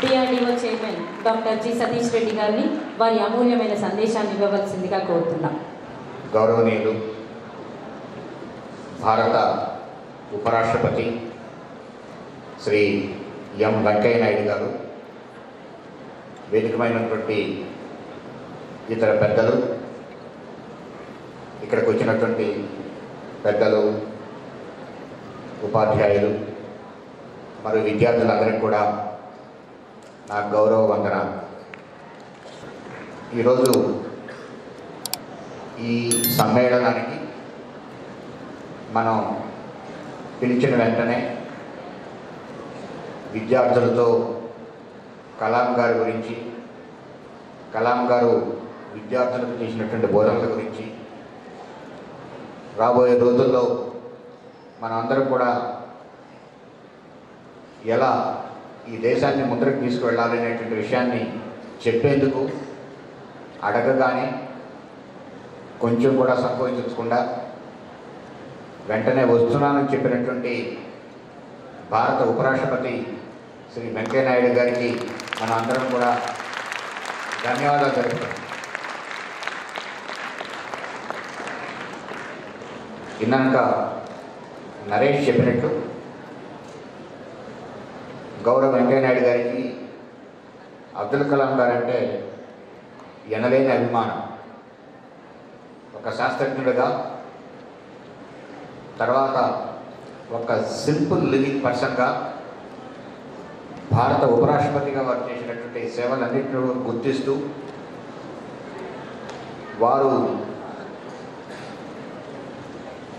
DRDO chairman doctor G Satish Reddy గారిని వారి అమూల్యమైన సందేశాన్ని ఇవ్వవలసిందిగా కోరుతున్నాం. గౌరవనీయులు భారత ఉపరాష్ట్రపతి శ్రీ ఎం వెంకయ్య నాయుడు గారు, వేదికమైనటువంటి ఇతర పెద్దలు, ఇక్కడికి వచ్చినటువంటి పెద్దలు, ఉపాధ్యాయులు మరియు విద్యార్థులందరికీ కూడా నా గౌరవ వందనాలు. ఈరోజు ఈ సమ్మేళనానికి మనం పిలిచిన వెంటనే విద్యార్థులతో కలాం గారి గురించి, కలాం గారు విద్యార్థులకు చేసినటువంటి బోధనల గురించి, రాబోయే రోజుల్లో మనందరం కూడా ఎలా ఈ దేశాన్ని ముందరకు తీసుకువెళ్ళాలనేటువంటి విషయాన్ని చెప్పేందుకు అడగగానే కొంచెం కూడా సంకోచించకుండా వెంటనే వస్తున్నానని చెప్పినటువంటి భారత ఉపరాష్ట్రపతి శ్రీ వెంకయ్య నాయుడు గారికి మన అందరం కూడా ధన్యవాదాలు తెలుపుతాం. ఇందాక నరేష్ చెప్పినట్టు గౌరవ వెంకయ్య నాయుడు గారికి అబ్దుల్ కలాం గారంటే ఎనలేని అభిమానం. ఒక శాస్త్రజ్ఞుడిగా, తర్వాత ఒక సింపుల్ లివింగ్ పర్సన్గా, భారత ఉపరాష్ట్రపతిగా వారు చేసినటువంటి సేవలన్నింటినీ గుర్తిస్తూ వారు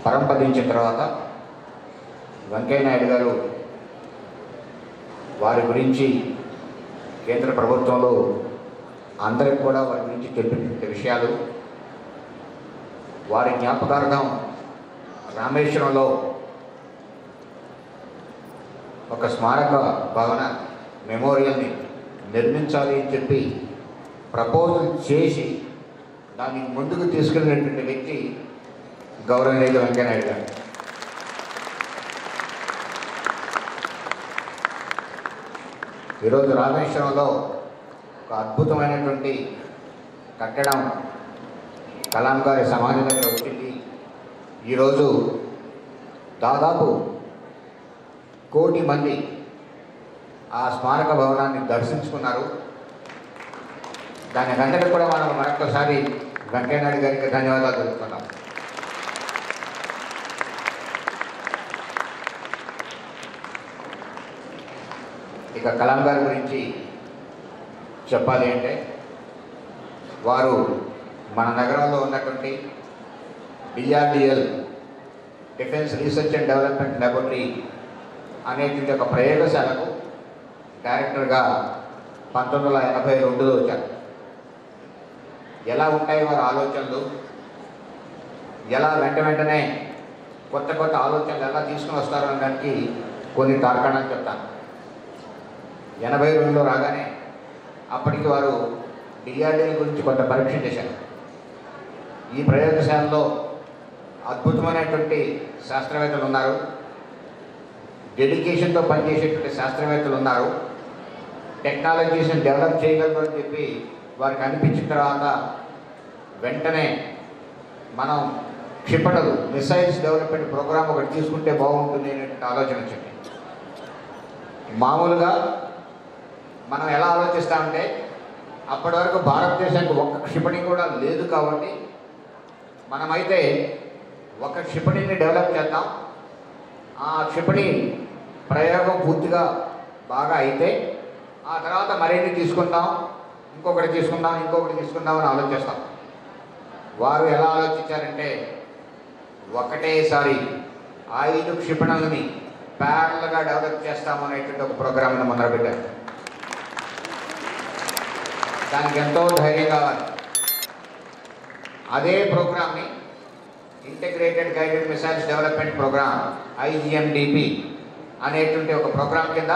పరంపదించిన తర్వాత వెంకయ్య నాయుడు గారు వారి గురించి కేంద్ర ప్రభుత్వంలో అందరికి కూడా వారి గురించి తెలిపిన విషయాలు, వారి జ్ఞాపకార్థం రామేశ్వరంలో ఒక స్మారక భవన మెమోరియల్ని నిర్మించాలి అని చెప్పి ప్రపోజల్ చేసి దానికి ముందుకు తీసుకెళ్ళినటువంటి వ్యక్తి గౌరవనీయులు వెంకయ్య నాయుడు గారు. ఈరోజు రామేశ్వరంలో ఒక అద్భుతమైనటువంటి కట్టడం కలాం గారి సమాధి దగ్గర వచ్చింది. ఈరోజు దాదాపు 1 కోటి మంది ఆ స్మారక భవనాన్ని దర్శించుకున్నారు. దానికందరికీ కూడా మనం మరొకసారి వెంకయ్య నాయుడు గారికి ధన్యవాదాలు తెలుపుతున్నాం. ఇక కలాం గారి గురించి చెప్పాలి అంటే, వారు మన నగరంలో ఉన్నటువంటి DRDL defence research and development laboratory అనేటువంటి ఒక ప్రయోగశాలకు డైరెక్టర్గా 1982లో వచ్చారు. ఎలా ఉంటాయి వారి ఆలోచనలు, ఎలా వెంటనే కొత్త కొత్త ఆలోచనలు ఎలా తీసుకుని వస్తారు అనడానికి కొన్ని తార్కాణాలు చెప్తాను. 82లో రాగానే అప్పటికి వారు డిఆర్డీఎల్ గురించి కొంత పరీక్ష చేశారు. ఈ ప్రయోగశాలలో అద్భుతమైనటువంటి శాస్త్రవేత్తలు ఉన్నారు, డెడికేషన్తో పనిచేసేటువంటి శాస్త్రవేత్తలు ఉన్నారు, టెక్నాలజీస్ని డెవలప్ చేయగలరు అని చెప్పి వారికి అనిపించిన తర్వాత వెంటనే మనం క్షిపణులు మిసైల్స్ డెవలప్మెంట్ ప్రోగ్రామ్ ఒకటి తీసుకుంటే బాగుంటుంది అనేటువంటి ఆలోచన వచ్చింది. మామూలుగా మనం ఎలా ఆలోచిస్తామంటే, అప్పటి వరకు భారతదేశానికి ఒక్క క్షిపణి కూడా లేదు కాబట్టి మనమైతే ఒక క్షిపణిని డెవలప్ చేద్దాం, ఆ క్షిపణి ప్రయోగం పూర్తిగా బాగా అయితే ఆ తర్వాత మరిన్ని తీసుకుందాం, ఇంకొకటి తీసుకుందాం అని ఆలోచిస్తాం. వారు ఎలా ఆలోచించారంటే, ఒకటేసారి 5 క్షిపణులని ప్యారల్గా డెవలప్ చేస్తామనేటువంటి ఒక ప్రోగ్రామ్ని మొదలుపెట్టారు. దానికి ఎంతో ధైర్యం కావాలి. అదే ప్రోగ్రామ్ని integrated guided missiles development program IGMDP అనేటువంటి ఒక ప్రోగ్రాం కింద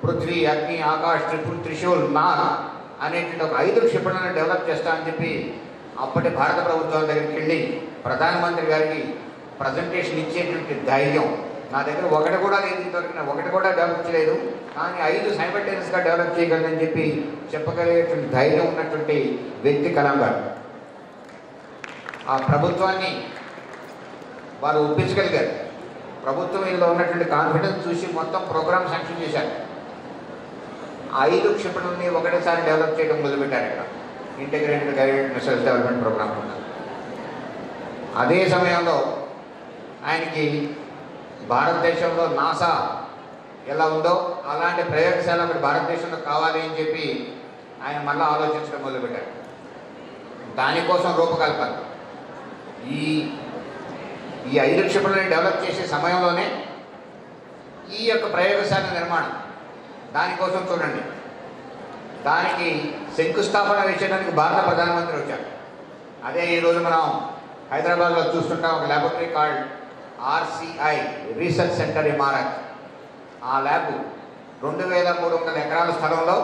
పృథ్వీ, అగ్ని, ఆకాష్, త్రిశూల్, నాగ్ అనేటువంటి ఒక 5 క్షిపణులను డెవలప్ చేస్తామని చెప్పి అప్పటి భారత ప్రభుత్వం దగ్గరికి వెళ్ళి ప్రధానమంత్రి గారికి ప్రజెంటేషన్ ఇచ్చేటువంటి ధైర్యం, నా దగ్గర ఒకటి కూడా లేదు, ఇంతవరకు నేను ఒకటి కూడా డెవలప్ చేయలేదు, కానీ 5 సైమల్టేనియస్గా డెవలప్ చేయగలనని చెప్పి చెప్పగలిగేటువంటి ధైర్యం ఉన్నటువంటి వ్యక్తి కలాం గారు. ఆ ప్రభుత్వాన్ని వారు ఒప్పించగలిగారు. ప్రభుత్వం వీళ్ళలో ఉన్నటువంటి కాన్ఫిడెన్స్ చూసి మొత్తం ప్రోగ్రామ్ శాంక్షన్ చేశారు. 5 క్షిపణుల్ని ఒకటేసారి డెవలప్ చేయడం మొదలుపెట్టారు. ఇక్కడ integrated guided missiles development program ఉన్నారు. అదే సమయంలో ఆయనకి భారతదేశంలో నాసా ఎలా ఉందో అలాంటి ప్రయోగశాల ఒకటి భారతదేశంలో కావాలి అని చెప్పి ఆయన మళ్ళీ ఆలోచించడం మొదలుపెట్టారు. దానికోసం రూపకల్పన ఈ 5 క్షిపణులని డెవలప్ చేసే సమయంలోనే ఈ యొక్క ప్రయోగశాల నిర్మాణం దానికోసం చూడండి. దానికి శంకుస్థాపన వేసేయడానికి భారత ప్రధానమంత్రి వచ్చారు. అదే ఈరోజు మనం హైదరాబాద్లో చూస్తుంటాం ఒక laboratory called RCI research centre Imarat. ఆ ల్యాబ్ 2300 ఎకరాల స్థలంలో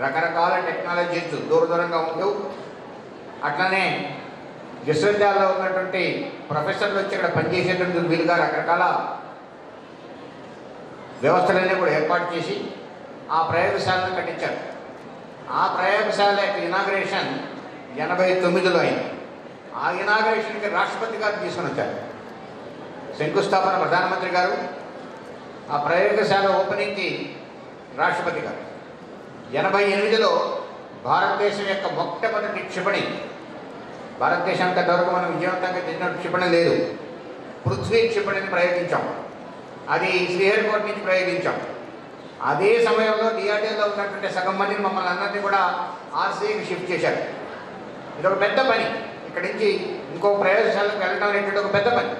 రకరకాల టెక్నాలజీస్ దూరంగా ఉంటూ, అట్లనే విశ్వవిద్యాలయంలో ఉన్నటువంటి ప్రొఫెసర్లు వచ్చి ఇక్కడ పనిచేసేటువంటి వీలుగా రకరకాల వ్యవస్థలన్నీ కూడా ఏర్పాటు చేసి ఆ ప్రయోగశాలను కట్టించారు. ఆ ప్రయోగశాల యొక్క ఇనాగ్రేషన్ 89లో అయింది. ఆ ఇనాగ్రేషన్కి రాష్ట్రపతి గారు తీసుకొని వచ్చారు. శంకుస్థాపన ప్రధానమంత్రి గారు, ఆ ప్రయోగశాల ఓపెనింగ్కి రాష్ట్రపతి గారు. 88లో భారతదేశం యొక్క మొట్టమొదటి క్షిపణి, భారతదేశానికి అంతవరకు మనం విజయవంతంగా తెచ్చిన క్షిపణి లేదు, పృథ్వీ క్షిపణిని ప్రయోగించాం. అది శ్రీహరికోట నుంచి ప్రయోగించాం. అదే సమయంలో డిఆర్డీఏలో ఉన్నటువంటి సగం మందిని మమ్మల్ని అందరినీ కూడా RCIకి షిఫ్ట్ చేశారు. ఇది ఒక పెద్ద పని. ఇక్కడి నుంచి ఇంకో ప్రయోగశాలకు వెళ్ళడం అనేటువంటి ఒక పెద్ద పని.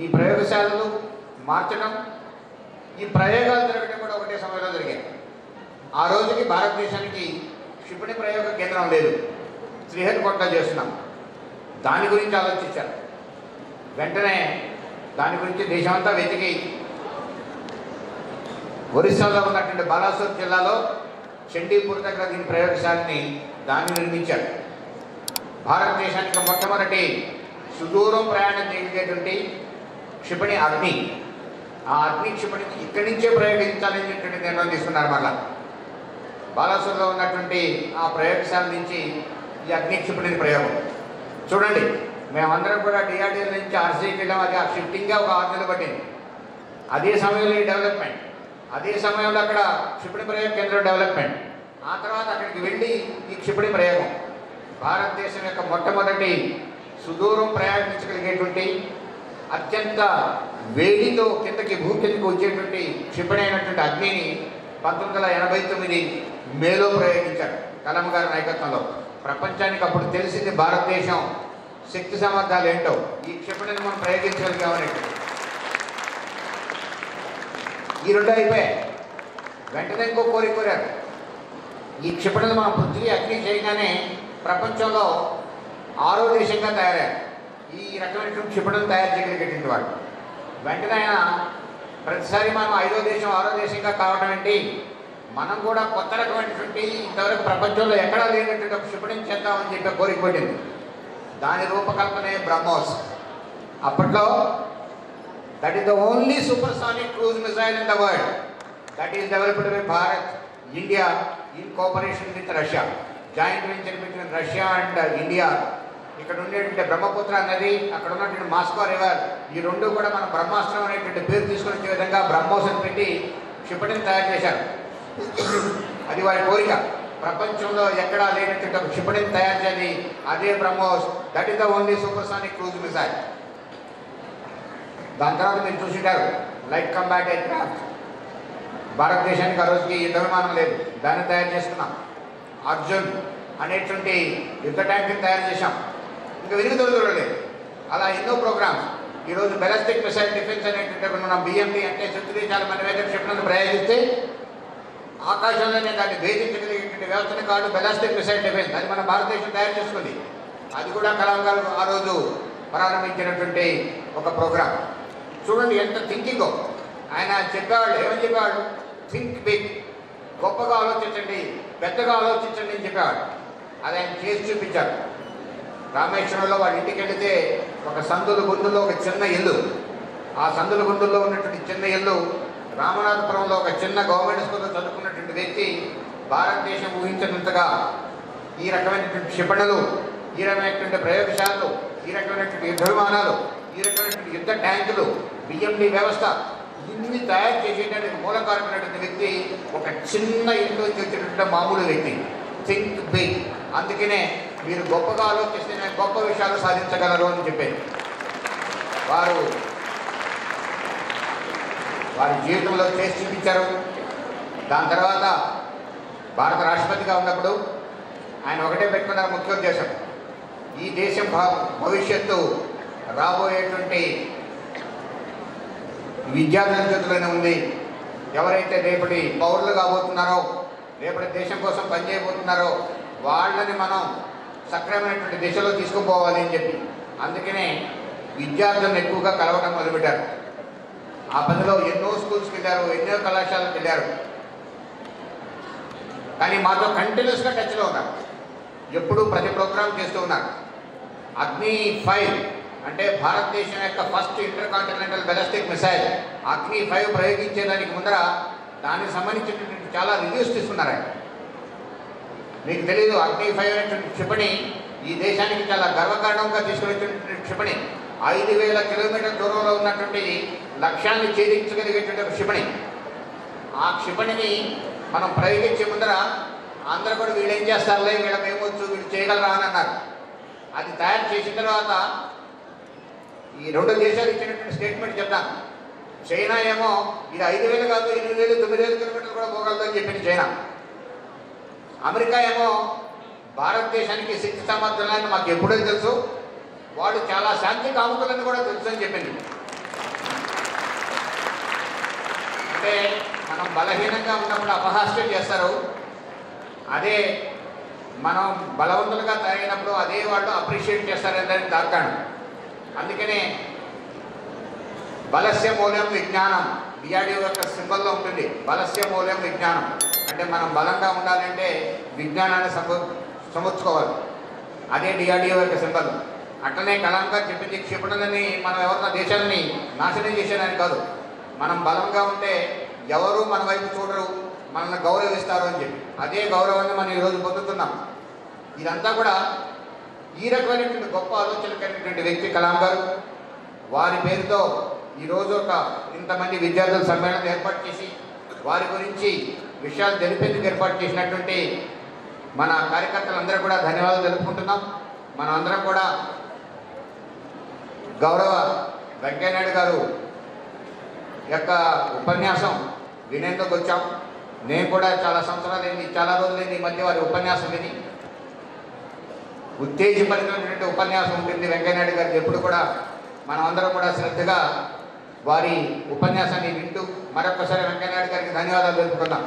ఈ ప్రయోగశాలలు మార్చడం, ఈ ప్రయోగాలు జరగడం కూడా ఒకటే సమయంలో జరిగాయి. ఆ రోజుకి భారతదేశానికి క్షిపణి ప్రయోగ కేంద్రం లేదు, శ్రీహరికోటలో చేస్తున్నాం. దాని గురించి ఆలోచించారు. వెంటనే దాని గురించి దేశమంతా వెతికి ఒరిస్సాలో ఉన్నటువంటి బాలాసోర్ జిల్లాలో చండీపూర్ దగ్గర దీని ప్రయోగశాలని దాన్ని నిర్మించారు. భారతదేశానికి మొట్టమొదటి సుదూరం ప్రయాణం చేయగలిగేటువంటి క్షిపణి అగ్ని. ఆ అగ్ని క్షిపణిని ఇక్కడి నుంచే ప్రయోగించాలనేటువంటి నిర్ణయం తీసుకున్నారు. మళ్ళా బాలాసోర్లో ఉన్నటువంటి ఆ ప్రయోగశాల నుంచి ఈ అగ్ని క్షిపణిని ప్రయోగం చూడండి. మేమందరం కూడా డిఆర్డీఏ నుంచి RCIకి వెళ్ళాం. అది ఆ షిఫ్టింగ్గా ఒక 6 నెలలు పట్టింది. అదే సమయంలో ఈ డెవలప్మెంట్, అదే సమయంలో అక్కడ క్షిపణి ప్రయోగ కేంద్రం డెవలప్మెంట్, ఆ తర్వాత అక్కడికి వెళ్ళి ఈ క్షిపణి ప్రయోగం. భారతదేశం యొక్క మొట్టమొదటి సుదూరం ప్రయాణించగలిగేటువంటి అత్యంత వేడితో భూ కిందకి వచ్చేటువంటి క్షిపణి అయినటువంటి అగ్నిని 1989 మేలో ప్రయోగించారు కలాం గారి నాయకత్వంలో. ప్రపంచానికి అప్పుడు తెలిసింది భారతదేశం శక్తి సామర్థ్యాలు ఏంటో. ఈ క్షిపణిని మనం ప్రయోగించగలిగామనేది. ఈ 2 అయిపోయాయి. వెంటనే ఇంకో కోరారు. ఈ క్షిపణిని మనం పృథ్వీ అగ్ని చేయగానే ప్రపంచంలో 6వ దేశంగా తయారయ్యారు ఈ రకమైనటువంటి క్షిపణులు తయారు చేయగలిగేటువంటి వాడు. వెంటనే ఆయన ప్రతిసారి మనం 5వ దేశం 6వ దేశంగా కావడం ఏంటి, మనం కూడా కొత్త రకమైనటువంటి ఇంతవరకు ప్రపంచంలో ఎక్కడా లేనటువంటి ఒక క్షిపణిని చేద్దామని చెప్పి కోరిక పడింది. దాని రూపకల్పనే బ్రహ్మోస్. అప్పట్లో that is the only supersonic cruise missile in the world that is developed by Bharat, India in cooperation with Russia. Joint venture between Russia and India. ఇక్కడ ఉండేటువంటి బ్రహ్మపుత్ర నది, అక్కడ ఉన్నటువంటి మాస్కో రివర్, ఈ 2 కూడా మన బ్రహ్మాస్త్రం అనేటువంటి పేరు తీసుకొని వచ్చే విధంగా బ్రహ్మోస్ అని పెట్టి క్షిపణిని తయారు చేశారు. అది వారి కోరిక. ప్రపంచంలో ఎక్కడా లేనటువంటి ఒక క్షిపణిని తయారు చేయాలి, అదే BrahMos. That is the only supersonic cruise missile. దాని తర్వాత మీరు చూసింటారు లైట్ కంబాట్ ఎయిర్క్రాఫ్ట్. భారతదేశానికి ఆ రోజుకి యుద్ధ విమానం లేదు, దాన్ని తయారు చేసుకున్నాం. అర్జున్ అనేటువంటి యుద్ధ ట్యాంకుని తయారు చేశాం. ఇంకా విరుగుదొరలేదు. అలా ఎన్నో ప్రోగ్రామ్స్. ఈరోజు బెలాస్టిక్ మిసైల్ డిఫెన్స్ అనేటువంటి మనం BMD అంటే శత్రు దేశాల మన మీద క్షిపణులను ప్రయోగిస్తే ఆకాశంలోనే దాన్ని భేదించగలిగేటువంటి వ్యవస్థను కాదు బెలాస్టిక్ మిసైల్ డిఫెన్స్. అది మన భారతదేశం తయారు చేసుకుంది. అది కూడా కలాం గారు ఆ రోజు ప్రారంభించినటువంటి ఒక ప్రోగ్రాం. చూడండి ఎంత థింకింగో. ఆయన చెప్పేవాళ్ళు ఏమని చెప్పేవాడు, థింక్ బిగ్, గొప్పగా ఆలోచించండి, పెద్దగా ఆలోచించండి అని చెప్పేవాడు. అది ఆయన చేసి చూపించారు. రామేశ్వరంలో వాడి ఇంటికి వెళితే ఒక సందులు గుందులో ఒక చిన్న ఇల్లు. ఆ ఆ సందుల గుందుల్లో ఉన్నటువంటి చిన్న ఇల్లు, రామనాథపురంలో ఒక చిన్న గవర్నమెంట్ స్కూల్లో చదువుకున్నటువంటి వ్యక్తి భారతదేశం ఊహించినంతగా ఈ రకమైనటువంటి క్షిపణులు, ఈ రకమైనటువంటి ప్రయోగశాలలు, ఈ రకమైనటువంటి యుద్ధ విమానాలు, ఈ రకమైనటువంటి యుద్ధ ట్యాంకులు, బిఎండి వ్యవస్థ ఇన్ని తయారు చేసేటానికి మూలకారమైనటువంటి వ్యక్తి ఒక చిన్న ఇంట్లో వచ్చినటువంటి మామూలు వ్యక్తి. Think big. అందుకనే మీరు గొప్పగా ఆలోచిస్తే గొప్ప విషయాలు సాధించగలరు అని చెప్పారు. వారి జీవితంలో చేసి చూపించారు. దాని తర్వాత భారత రాష్ట్రపతిగా ఉన్నప్పుడు ఆయన ఒకటే పెట్టుకున్నారు ముఖ్య ఉద్దేశం, ఈ దేశం భవిష్యత్తు రాబోయేటువంటి విద్యార్థుల చేతుల్లోనే ఉంది. ఎవరైతే రేపటి పౌరులు కాబోతున్నారో, రేపటి దేశం కోసం పనిచేయబోతున్నారో వాళ్ళని మనం సక్రమైనటువంటి దిశలో తీసుకుపోవాలి అని చెప్పి అందుకనే విద్యార్థులను ఎక్కువగా కలవడం మొదలుపెట్టారు. ఆ పనిలో ఎన్నో స్కూల్స్కి వెళ్ళారు, ఎన్నో కళాశాలకు వెళ్ళారు. కానీ మాతో కంటిన్యూస్గా టచ్లో ఉన్నారు. ఎప్పుడూ ప్రతి ప్రోగ్రాం చేస్తూ ఉన్నారు. అగ్ని 5 అంటే భారతదేశం యొక్క first inter continental ballistic missile అగ్ని 5 ప్రయోగించేదానికి ముందర దానికి సంబంధించినటువంటి చాలా రివ్యూస్ తీసుకున్నారు ఆయన. మీకు తెలియదు, అగ్ని 5 అనేటువంటి క్షిపణి ఈ దేశానికి చాలా గర్వకారణంగా తీసుకునేటువంటి క్షిపణి. 5000 కిలోమీటర్ల దూరంలో ఉన్నటువంటి లక్ష్యాన్ని ఛేదించగలిగేటువంటి క్షిపణి. ఆ క్షిపణిని మనం ప్రయోగించే ముందర అందరూ కూడా వీళ్ళు ఏం చేస్తారులే, వీళ్ళకి ఏమొచ్చు, వీళ్ళు చేయగలరా అని అన్నారు. అది తయారు చేసిన తర్వాత ఈ 2 దేశాలు ఇచ్చినటువంటి స్టేట్మెంట్ చెప్తాను. చైనా ఏమో ఇది 5000 కాదు 8000 9000 కిలోమీటర్లు కూడా పోగలదని చెప్పింది చైనా. అమెరికా ఏమో భారతదేశానికి శక్తి సామర్థ్యాలను మాకు ఎప్పుడో తెలుసు, వాళ్ళు చాలా శాంతి కాముకులని కూడా తెలుసు అని చెప్పింది. అంటే మనం బలహీనంగా ఉన్నప్పుడు అపహాస్యం చేస్తారు, అదే మనం బలవంతులుగా తయారైనప్పుడు అదే వాళ్ళు అప్రిషియేట్ చేస్తారని దానికి తాకాడు. అందుకనే బలస్య మూల్యం విజ్ఞానం డిఆర్డిఓ యొక్క సింబల్లో ఉంటుంది. బలస్య మూల్యం విజ్ఞానం అంటే మనం బలంగా ఉండాలంటే విజ్ఞానాన్ని సమర్చుకోవాలి. అదే డిఆర్డిఓ యొక్క సింబల్. అట్లనే కలాం గారు చెప్పింది, క్షిపణులని మనం ఎవరిన దేశాలని నాశనం చేసేదని కాదు, మనం బలంగా ఉంటే ఎవరు మన వైపు చూడరు, మనల్ని గౌరవిస్తారు అని చెప్పి అదే గౌరవాన్ని మనం ఈరోజు పొందుతున్నాం. ఇదంతా కూడా ఈ రకమైనటువంటి గొప్ప ఆలోచన కలిగినటువంటి వ్యక్తి కలాం గారు. వారి పేరుతో ఈరోజు ఇంతమంది విద్యార్థుల సమ్మేళనం ఏర్పాటు చేసి వారి గురించి విషయాలు తెలిపేందుకు ఏర్పాటు చేసినటువంటి మన కార్యకర్తలందరూ కూడా ధన్యవాదాలు తెలుపుకుంటున్నాం. మనం అందరం కూడా గౌరవ వెంకయ్యనాయుడు గారు యొక్క ఉపన్యాసం వినేందుకు వచ్చాం. నేను కూడా చాలా సంవత్సరాలైంది, చాలా రోజులైంది ఈ మధ్య వారి ఉపన్యాసం విని. ఉత్తేజపరిచినటువంటి ఉపన్యాసం ఉంటుంది వెంకయ్యనాయుడు గారికి ఎప్పుడు కూడా. మనం అందరం కూడా శ్రద్ధగా వారి ఉపన్యాసాన్ని వింటూ మరొకసారి వెంకయ్యనాయుడు గారికి ధన్యవాదాలు తెలుపుకుందాం.